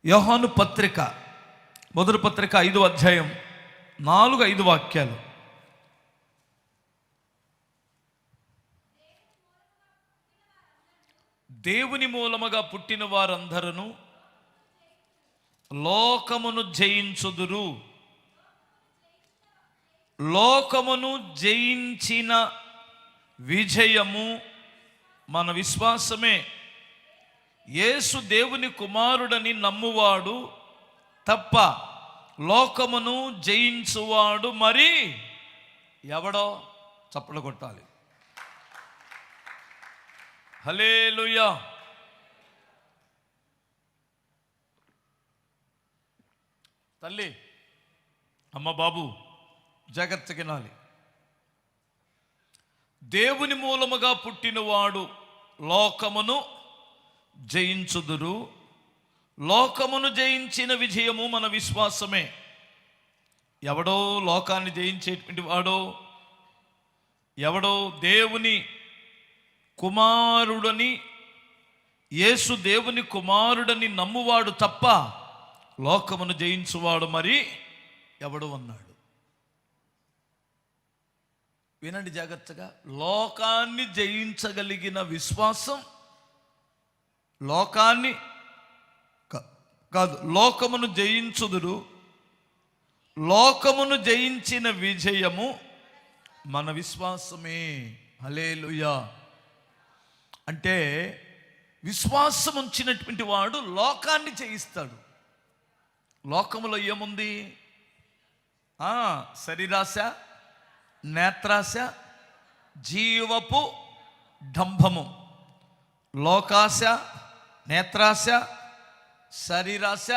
యోహాను పత్రిక మొదటి పత్రిక 5వ అధ్యాయం 4-5 వాక్యాలు. దేవుని మూలముగా పుట్టిన వారందరూ లోకమును జయించుదురు. లోకమును జయించిన విజయము మన విశ్వాసమే. యేసు దేవుని కుమారుడని నమ్మువాడు తప్ప లోకమును జయించువాడు మరి ఎవడో? చప్పట్లు కొట్టాలి. హల్లెలూయా. తల్లి, అమ్మ, బాబు జాగ్రత్తగా వినాలి. దేవుని మూలముగా పుట్టినవాడు లోకమును జయించుదురు. లోకమును జయించిన విజయము మన విశ్వాసమే. ఎవడో లోకాన్ని జయించేటువంటి వాడో, ఎవడో దేవుని కుమారుడని, యేసు దేవుని కుమారుడని నమ్మువాడు తప్ప లోకమును జయించువాడు మరి ఎవడు అన్నాడు. వినండి జాగ్రత్తగా. లోకాన్ని జయించగలిగిన విశ్వాసం, లోకాన్ని కాదు, లోకమును జయించుదురు. లోకమును జయించిన విజయము మన విశ్వాసమే. హల్లెలూయా. అంటే విశ్వాసం ఉంచినటువంటి వాడు లోకాన్ని జయిస్తాడు. లోకములో ఏముంది? శరీరాశ, నేత్రాశ, జీవపు డంభము. లోకాశ, నేత్రాశ, శరీరాశ,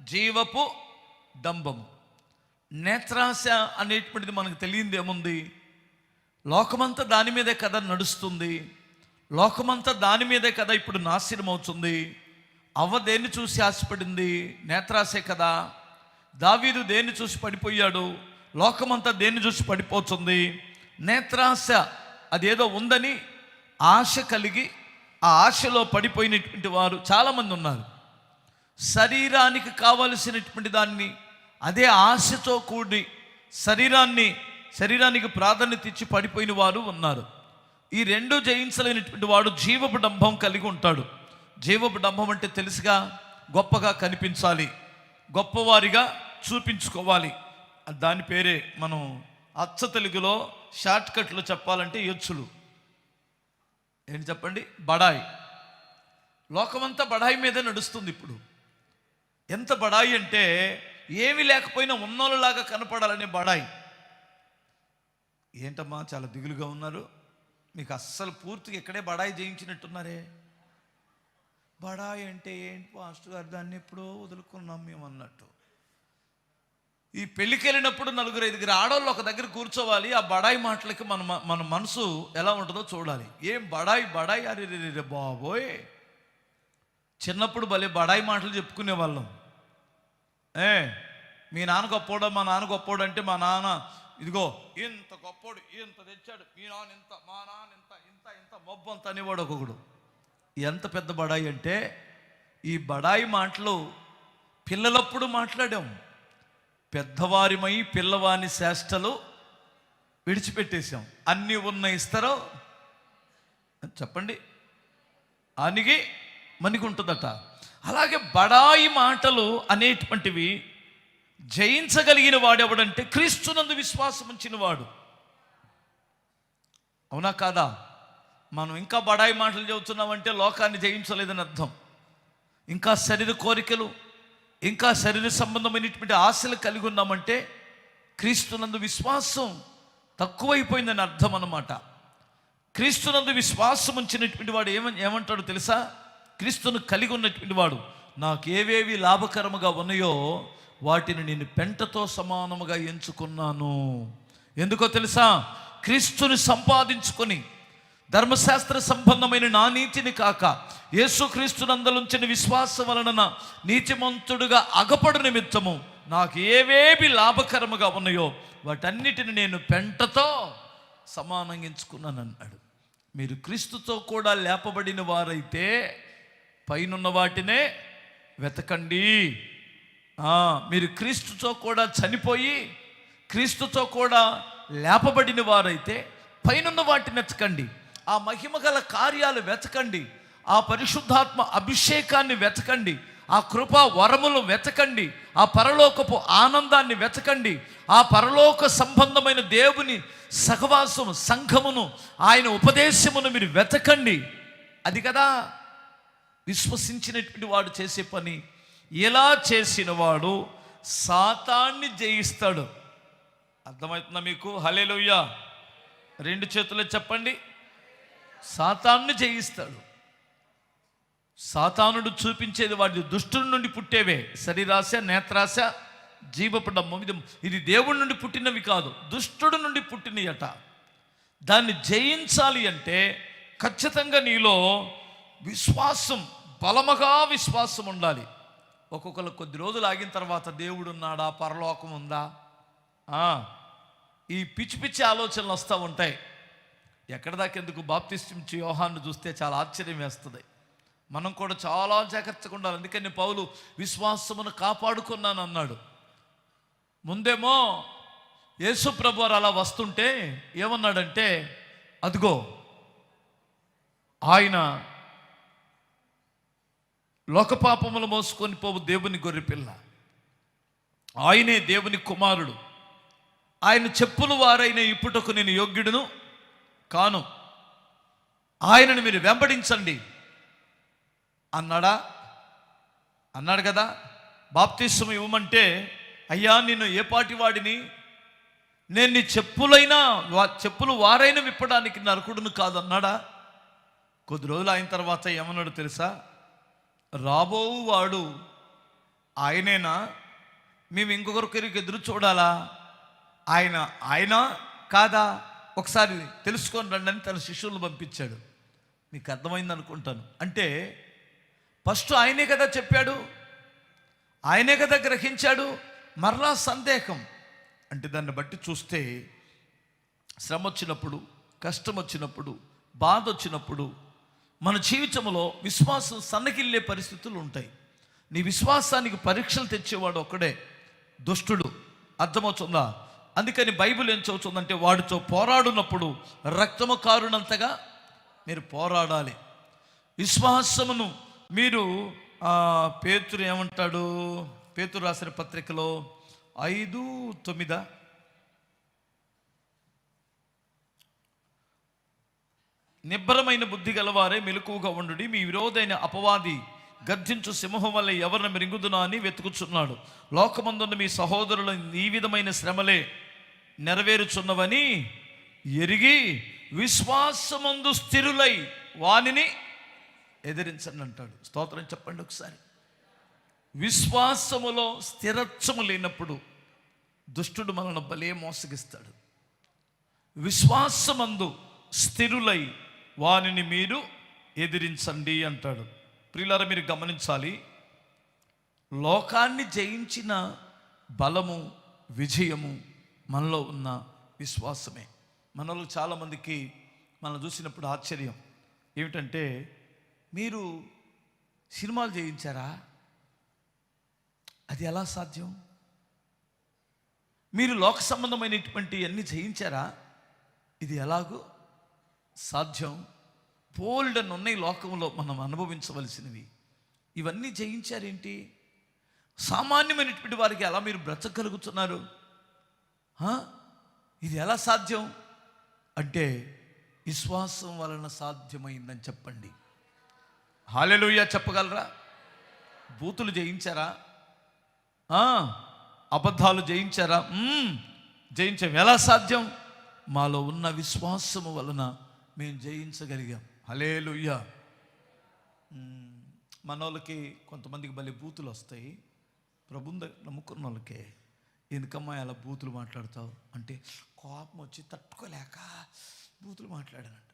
జీవపు డంభము. నేత్రాశ అనేటువంటిది మనకు తెలియంది ఏముంది? లోకమంతా దాని మీదే కదా నడుస్తుంది. లోకమంతా దాని మీదే కదా ఇప్పుడు నాశనం అవుతుంది. అవ్వ దేన్ని చూసి ఆశపడింది? నేత్రాశే కదా. దావీదు దేన్ని చూసి పడిపోయాడు? లోకమంతా దేన్ని చూసి పడిపోతుంది? నేత్రాశ. అదేదో ఉందని ఆశ కలిగి ఆ ఆశలో పడిపోయినటువంటి వారు చాలామంది ఉన్నారు. శరీరానికి కావలసినటువంటి దాన్ని అదే ఆశతో కూడి శరీరానికి ప్రాధాన్యత ఇచ్చి పడిపోయిన వారు ఉన్నారు. ఈ రెండు జయించలేనటువంటి వాడు జీవపు డంభం కలిగి ఉంటాడు. జీవపు డంభం అంటే తెలుసుగా, గొప్పగా కనిపించాలి, గొప్పవారిగా చూపించుకోవాలి. దాని పేరే మనం అచ్చ తెలుగులో షార్ట్ కట్లో చెప్పాలంటే ఎచ్చులు. ఏంటి చెప్పండి? బడాయి. లోకమంతా బడాయి మీదే నడుస్తుంది ఇప్పుడు. ఎంత బడాయి అంటే ఏమీ లేకపోయినా ఉన్నోళ్ళలాగా కనపడాలనే బడాయి. ఏంటమ్మా చాలా దిగులుగా ఉన్నారు? మీకు అస్సలు పూర్తిగా ఇక్కడే బడాయి జయించినట్టున్నారే. బడాయి అంటే ఏంటి పాస్టర్ గారు? దాన్ని ఎప్పుడో వదులుకున్నాం మేము అన్నట్టు. ఈ పెళ్ళికి వెళ్ళినప్పుడు 4-5 ఆడవాళ్ళు ఒక దగ్గర కూర్చోవాలి. ఆ బడాయి మాటలకి మన మనసు ఎలా ఉంటుందో చూడాలి. ఏం బడాయి అరే బాబోయ్. చిన్నప్పుడు భలే బడాయి మాటలు చెప్పుకునే వాళ్ళం. మీ నాన్న గొప్పోడా, మా నాన్న గొప్పోడు అంటే మా నాన్న ఇదిగో ఇంత గొప్పోడు, ఇంత తెచ్చాడు, మీ నాన్న ఇంత, మా నాన్న ఇంత ఇంత ఇంత మొబ్బు అంత అనేవాడు ఒక్కొక్కడు. ఎంత పెద్ద బడాయి అంటే ఈ బడాయి మాటలు పిల్లలప్పుడు మాట్లాడాం. పెద్దవారిమై పిల్లవాని చేష్టలు విడిచిపెట్టేశాం. అన్నీ ఉన్న ఇస్తారో చెప్పండి, అనిగి మణిగుంటుందట. అలాగే బడాయి మాటలు అనేటువంటివి జయించగలిగిన వాడెవడంటే క్రీస్తునందు విశ్వాసం ఉంచిన వాడు. అవునా కాదా? మనం ఇంకా బడాయి మాటలు చెబుతున్నామంటే లోకాన్ని జయించలేదని అర్థం. ఇంకా శరీర కోరికలు, ఇంకా శరీర సంబంధమైనటువంటి ఆశలు కలిగి ఉన్నామంటే క్రీస్తునందు విశ్వాసం తక్కువైపోయిందని అర్థం అన్నమాట. క్రీస్తునందు విశ్వాసం ఉంచినటువంటి వాడు ఏమంటాడు తెలుసా? క్రీస్తును కలిగి ఉన్నటువంటి వాడు, నాకు ఏవేవి లాభకరముగా ఉన్నాయో వాటిని నేను పెంటతో సమానముగా ఎంచుకున్నాను. ఎందుకో తెలుసా? క్రీస్తుని సంపాదించుకొని ధర్మశాస్త్ర సంబంధమైన నా నీతిని కాక యేసుక్రీస్తునందుంచిన విశ్వాసం వలన నీతిమంతుడుగా అగపడు నిమిత్తము నాకు ఏవేవి లాభకరముగా ఉన్నాయో వాటన్నిటిని నేను పెంటతో సమానంగా ఎంచుకున్నాను అన్నాడు. మీరు క్రీస్తుతో కూడా లేపబడిన వారైతే పైనున్న వాటినే వెతకండి. మీరు క్రీస్తుతో కూడా చనిపోయి క్రీస్తుతో కూడా లేపబడిన వారైతే పైనున్న వాటిని వెతకండి, ఆ మహిమ గల కార్యాలు వెతకండి, ఆ పరిశుద్ధాత్మ అభిషేకాన్ని వెతకండి, ఆ కృపా వరములు వెతకండి, ఆ పరలోకపు ఆనందాన్ని వెతకండి, ఆ పరలోక సంబంధమైన దేవుని సహవాసము సంఘమును ఆయన ఉపదేశమును మీరు వెతకండి. అది కదా విశ్వసించినటువంటి వాడు చేసే పని. ఎలా చేసిన వాడు సాతాన్ని జయిస్తాడు. అర్థమవుతుందా మీకు? హల్లెలూయా. 2 చేతులు చెప్పండి. సాతాన్ని జయిస్తాడు. సాతానుడు చూపించేది వాడి దుష్టుడి నుండి పుట్టేవే, శరీరాశ, నేత్రాశ, జీవపడము. ఇది దేవుడి నుండి పుట్టినవి కాదు, దుష్టుడి నుండి పుట్టినయట. దాన్ని జయించాలి అంటే ఖచ్చితంగా నీలో విశ్వాసం, బలముగా విశ్వాసం ఉండాలి. ఒక్కొక్కరు కొద్ది రోజులు ఆగిన తర్వాత దేవుడు ఉన్నాడా, పరలోకం ఉందా, ఈ పిచ్చి పిచ్చి ఆలోచనలు వస్తూ ఉంటాయి. ఎక్కడ దాకెందుకు, బాప్తిస్మిచ్చి యోహాను చూస్తే చాలా ఆశ్చర్యం వేస్తుంది. మనం కూడా చాలా జాగ్రత్తగా ఉండాలి. అందుకని పౌలు విశ్వాసమును కాపాడుకున్నాను అన్నాడు. ముందేమో యేసు ప్రభు వారు అలా వస్తుంటే ఏమన్నాడంటే, అదిగో ఆయన లోకపాపములు మోసుకొని పోవు దేవుని గొర్రెపిల్ల, ఆయనే దేవుని కుమారుడు, ఆయన చెప్పులు వారైన ఇప్పుటకు నేను యోగ్యుడును కాను, ఆయనను మీరు వెంబడించండి అన్నాడు కదా. బాప్తిస్మం ఇవ్వమంటే, అయ్యా నిన్ను ఏ పాటి వాడిని, నేను నీ చెప్పులు వారైన విప్పడానికి నరకుడును కాదన్నాడా? కొద్ది రోజులు అయిన తర్వాత ఏమన్నాడు తెలుసా? రాబోవాడు ఆయనేనా, మేము ఇంకొకరికి ఎదురు చూడాలా, ఆయన కాదా, ఒకసారి తెలుసుకొని రండి అని తన శిష్యులను పంపించాడు. మీకు అర్థమైంది అనుకుంటాను. అంటే ఫస్ట్ ఆయనే కదా చెప్పాడు, ఆయనే కదా గ్రహించాడు. మరలా సందేహం అంటే దాన్ని బట్టి చూస్తే శ్రమ వచ్చినప్పుడు, కష్టం వచ్చినప్పుడు, బాధ వచ్చినప్పుడు మన జీవితంలో విశ్వాసం సన్నగిల్లే పరిస్థితులు ఉంటాయి. నీ విశ్వాసానికి పరీక్షలు తెచ్చేవాడు ఒక్కడే, దుష్టుడు. అర్థమవుతుందా? అందుకని బైబిల్ ఏం చదువుతుందంటే, వాడితో పోరాడునప్పుడు రక్తము కారునంతగా మీరు పోరాడాలి. విశ్వాసమును మీరు పేతురు ఏమంటాడు, పేతురు రాసిన పత్రికలో 5:9 నిబ్బరమైన బుద్ధి గలవారే మెలకువగా ఉండుడి, మీ విరోధైన అపవాది గర్జించు సింహం వల్ల ఎవరిని మృంగుదునా అని వెతుకుచున్నాడు. లోకమందున్న మీ సహోదరులు ఈ విధమైన శ్రమలే నెరవేరుచున్నవని ఎరిగి విశ్వాసమందు స్థిరులై వానిని ఎదిరించండి అంటాడు. స్తోత్రం చెప్పండి ఒకసారి. విశ్వాసములో స్థిరత్వము లేనప్పుడు దుష్టుడు మనల్ని భలే మోసగిస్తాడు. విశ్వాసమందు స్థిరులై వానిని మీరు ఎదిరించండి అంటాడు. ప్రియులారా, మీరు గమనించాలి, లోకాన్ని జయించిన బలము, విజయము మనలో ఉన్న విశ్వాసమే. మనలో చాలామందికి మనం చూసినప్పుడు ఆశ్చర్యం ఏమిటంటే, మీరు సినిమాలు జయించారా? అది ఎలా సాధ్యం? మీరు లోక సంబంధమైనటువంటి అన్నీ జయించారా? ఇది ఎలాగో సాధ్యం? బోల్డ్ అని ఉన్నాయి లోకంలో మనం అనుభవించవలసినవి. ఇవన్నీ జయించారేంటి? సామాన్యమైనటువంటి వారికి ఎలా మీరు బ్రతకగలుగుతున్నారు? ఇది ఎలా సాధ్యం అంటే విశ్వాసం వలన సాధ్యమైందని చెప్పండి. హల్లెలూయా చెప్పగలరా? బూతులు జయించారా? అబద్ధాలు జయించారా? జయించాం. ఎలా సాధ్యం? మాలో ఉన్న విశ్వాసము వలన మేము జయించగలిగాం. హల్లెలూయా. మనోళ్ళకి కొంతమందికి భలే బూతులు వస్తాయి. ప్రభుని నమ్ముకున్న వాళ్ళకే, ఎందుకమ్మా అలా బూతులు మాట్లాడతావు అంటే, కోపం వచ్చి తట్టుకోలేక బూతులు మాట్లాడానంట.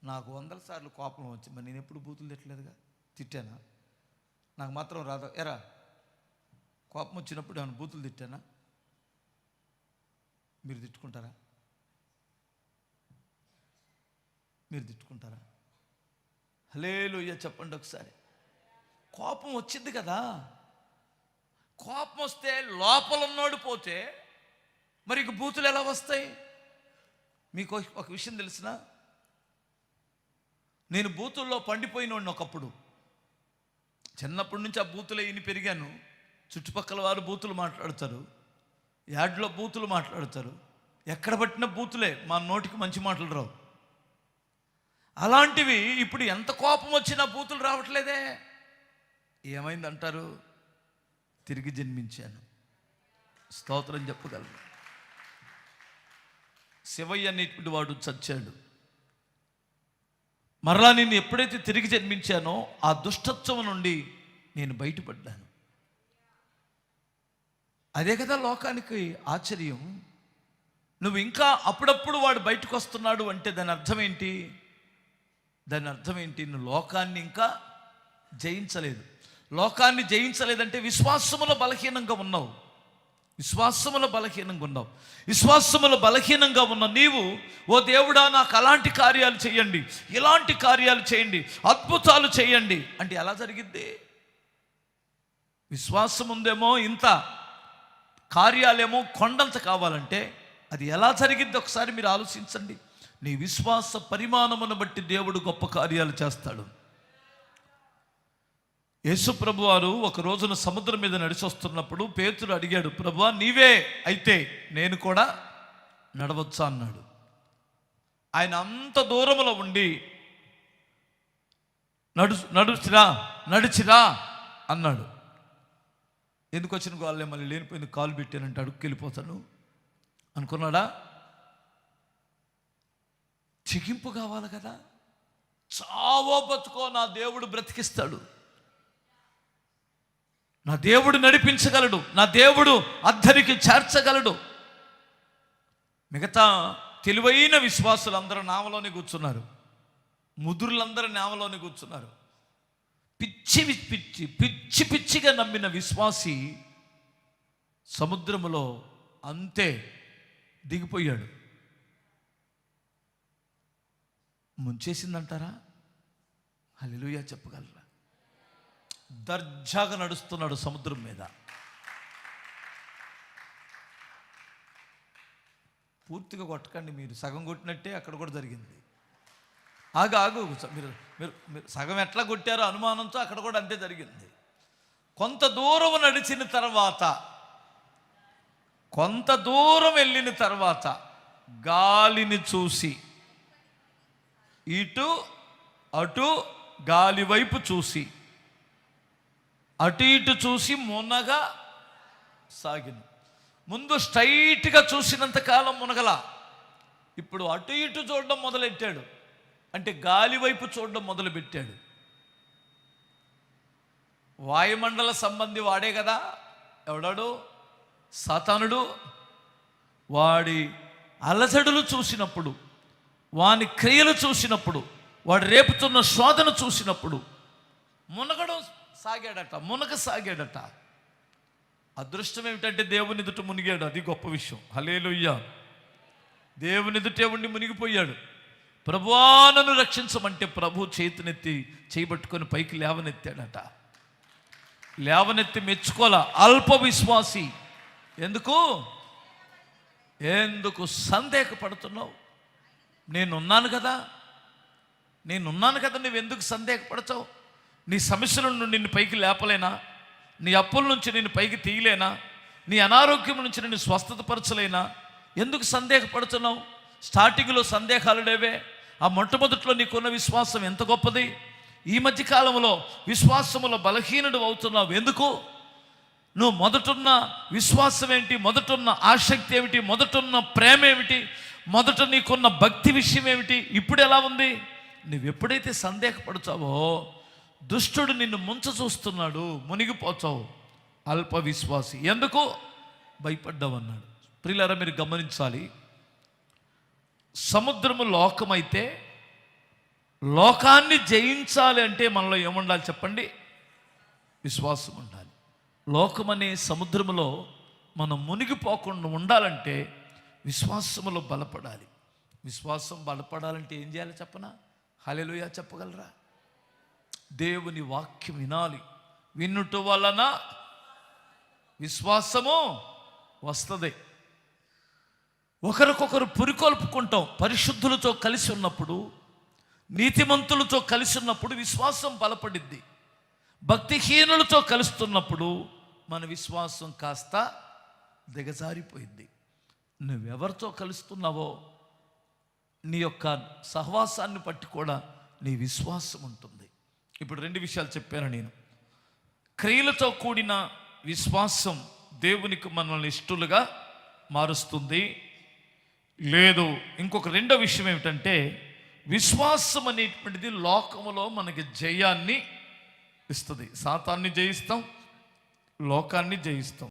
నాకు 100 సార్లు కోపం వచ్చి, మరి నేను ఎప్పుడు బూతులు తిట్టలేదుగా, తిట్టానా? నాకు మాత్రం రాదా? ఎరా కోపం వచ్చినప్పుడు ఏమైనా బూతులు తిట్టానా? మీరు తిట్టుకుంటారా? మీరు తిట్టుకుంటారా? హల్లెలూయా చెప్పండి ఒకసారి. కోపం వచ్చింది కదా. కోపం వస్తే లోపల ఉన్నోడు పోతే మరి ఇక బూతులు ఎలా వస్తాయి? మీకు ఒక విషయం తెలిసిన, నేను బూతుల్లో పండిపోయినోడిని ఒకప్పుడు. చిన్నప్పటి నుంచి ఆ బూతులే ఇని పెరిగాను. చుట్టుపక్కల వారు బూతులు మాట్లాడతారు, యాడ్లో బూతులు మాట్లాడతారు, ఎక్కడ పట్టిన బూతులే, మా నోటికి మంచి మాటలు రావు. అలాంటివి ఇప్పుడు ఎంత కోపం వచ్చినా బూతులు రావట్లేదే. ఏమైందంటారు? తిరిగి జన్మించాను. స్తోత్రం చెప్పగలను. శివయ్య అనేటువంటి వాడు చచ్చాడు. మరలా నేను ఎప్పుడైతే తిరిగి జన్మించానో ఆ దుష్టత్వం నుండి నేను బయటపడ్డాను. అదే కదా లోకానికి ఆశ్చర్యం. నువ్వు ఇంకా అప్పుడప్పుడు వాడు బయటకు వస్తున్నాడు అంటే దాని అర్థం ఏంటి? నువ్వు లోకాన్ని ఇంకా జయించలేదు. లోకాన్ని జయించలేదంటే విశ్వాసములో బలహీనంగా ఉన్నావు. విశ్వాసములో బలహీనంగా ఉన్న నీవు, ఓ దేవుడా నాకు అలాంటి కార్యాలు చేయండి, ఇలాంటి కార్యాలు చేయండి, అద్భుతాలు చేయండి అంటే ఎలా జరిగిద్ది? విశ్వాసం ఉందేమో ఇంత, కార్యాలేమో కొండంత కావాలంటే అది ఎలా జరిగిద్ది ఒకసారి మీరు ఆలోచించండి. నీ విశ్వాస పరిమాణమును బట్టి దేవుడు గొప్ప కార్యాలు చేస్తాడు. యేసు ప్రభువారు ఒక రోజున సముద్రం మీద నడిచి వస్తున్నప్పుడు పేతురు అడిగాడు, ప్రభువా నీవే అయితే నేను కూడా నడవచ్చా అన్నాడు. ఆయన అంత దూరంలో ఉండి నడిచిరా అన్నాడు. ఎందుకు వచ్చిన కాళ్ళే మళ్ళీ లేనిపోయింది కాలు పెట్టానంటే అడుక్కెళ్ళిపోతాను అనుకున్నాడా? చికింపు కావాలి కదా. చావో బతుకో నా దేవుడు బ్రతికిస్తాడు, నా దేవుడు నడిపించగలడు, నా దేవుడు అద్దరికి చేర్చగలడు. మిగతా తెలివైన విశ్వాసులు అందరూ నామలోనే కూర్చున్నారు, ముదురులందరూ నామలోనే కూర్చున్నారు. పిచ్చిగా నమ్మిన విశ్వాసి సముద్రములో అంతే దిగిపోయాడు. ముంచేసిందంటారా? హల్లెలూయా చెప్పగలరా? దర్జాగా నడుస్తున్నాడు సముద్రం మీద. పూర్తిగా కొట్టకండి, మీరు సగం కొట్టినట్టే అక్కడ కూడా జరిగింది. ఆగు మీరు మీరు మీరు సగం ఎట్లా కొట్టారో అనుమానంతో అక్కడ కూడా అంతే జరిగింది. కొంత దూరం నడిచిన తర్వాత, కొంత దూరం వెళ్ళిన తర్వాత గాలిని చూసి, ఇటు అటు గాలి వైపు చూసి, అటు ఇటు చూసి మునగా సాగింది. ముందు స్ట్రైట్గా చూసినంతకాలం మునగల, ఇప్పుడు అటు ఇటు చూడడం మొదలెట్టాడు. అంటే గాలి వైపు చూడడం మొదలుపెట్టాడు. వాయుమండల సంబంధి వాడే కదా, ఎవడాడు? సాతానుడు. వాడి అలజడులు చూసినప్పుడు, వాని క్రియలు చూసినప్పుడు, వాడు రేపుతున్న శోధన చూసినప్పుడు మునగడం సాగాడట. అదృష్టం ఏమిటంటే దేవుని ఎదుట మునిగాడు. అది గొప్ప విషయం. హల్లెలూయా. దేవుని ఎదుటే ఉండి మునిగిపోయాడు. ప్రభువా నన్ను రక్షించమంటే ప్రభు చేతునెత్తి చేయబట్టుకొని పైకి లేవనెత్తాడట. లేవనెత్తి మెచ్చుకోలా. అల్ప విశ్వాసి, ఎందుకు సందేహపడుతున్నావు? నేనున్నాను కదా, నువ్వెందుకు సందేహపడతావు? నీ సమస్యల నుండి నిన్ను పైకి లేపలేనా? నీ అప్పుల నుంచి నిన్ను పైకి తీయలేనా? నీ అనారోగ్యం నుంచి నిన్ను స్వస్థతపరచలేనా? ఎందుకు సందేహపడుతున్నావు? స్టార్టింగ్లో సందేహాలు లేవే. ఆ మొట్టమొదట్లో నీకున్న విశ్వాసం ఎంత గొప్పది. ఈ మధ్యకాలంలో విశ్వాసములో బలహీనుడు అవుతున్నావు. ఎందుకు? నువ్వు మొదటున్న విశ్వాసం ఏంటి, మొదటున్న ఆసక్తి ఏమిటి, మొదటున్న ప్రేమ ఏమిటి, మొదట నీకున్న భక్తి విషయం ఏమిటి, ఇప్పుడు ఎలా ఉంది? నువ్వు ఎప్పుడైతే సందేహపడతావో దుష్టుడు నిన్ను ముంచ చూస్తున్నాడు, మునిగిపోతావు. అల్ప విశ్వాసి, ఎందుకు భయపడ్డావన్నాడు. ప్రియులారా, మీరు గమనించాలి. సముద్రము లోకమైతే లోకాన్ని జయించాలి అంటే మనలో ఏముండాలి చెప్పండి? విశ్వాసం ఉండాలి. లోకమనే సముద్రములో మనం మునిగిపోకుండా ఉండాలంటే విశ్వాసములో బలపడాలి. విశ్వాసం బలపడాలంటే ఏం చేయాలి చెప్పనా? హల్లెలూయా చెప్పగలరా? దేవుని వాక్యం వినాలి, వినుట వలన విశ్వాసము వస్తుంది. ఒకరికొకరు పురికొల్పుకుంటాం. పరిశుద్ధులతో కలిసి ఉన్నప్పుడు, నీతిమంతులతో కలిసి ఉన్నప్పుడు విశ్వాసం బలపడిద్ది. భక్తిహీనులతో కలుస్తున్నప్పుడు మన విశ్వాసం కాస్త దిగజారిపోయింది. నువ్వెవరితో కలుస్తున్నావో నీ యొక్క సహవాసాన్ని బట్టి కూడా నీ విశ్వాసం ఉంటుంది. ఇప్పుడు 2 విషయాలు చెప్పాను నేను. క్రియలతో కూడిన విశ్వాసం దేవునికి మనల్ని ఇష్టలుగా మారుస్తుంది. లేదు, ఇంకొక 2వ విషయం ఏమిటంటే, విశ్వాసం అనేటువంటిది లోకములో మనకి జయాన్ని ఇస్తుంది. సాతాన్ని జయిస్తాం, లోకాన్ని జయిస్తాం.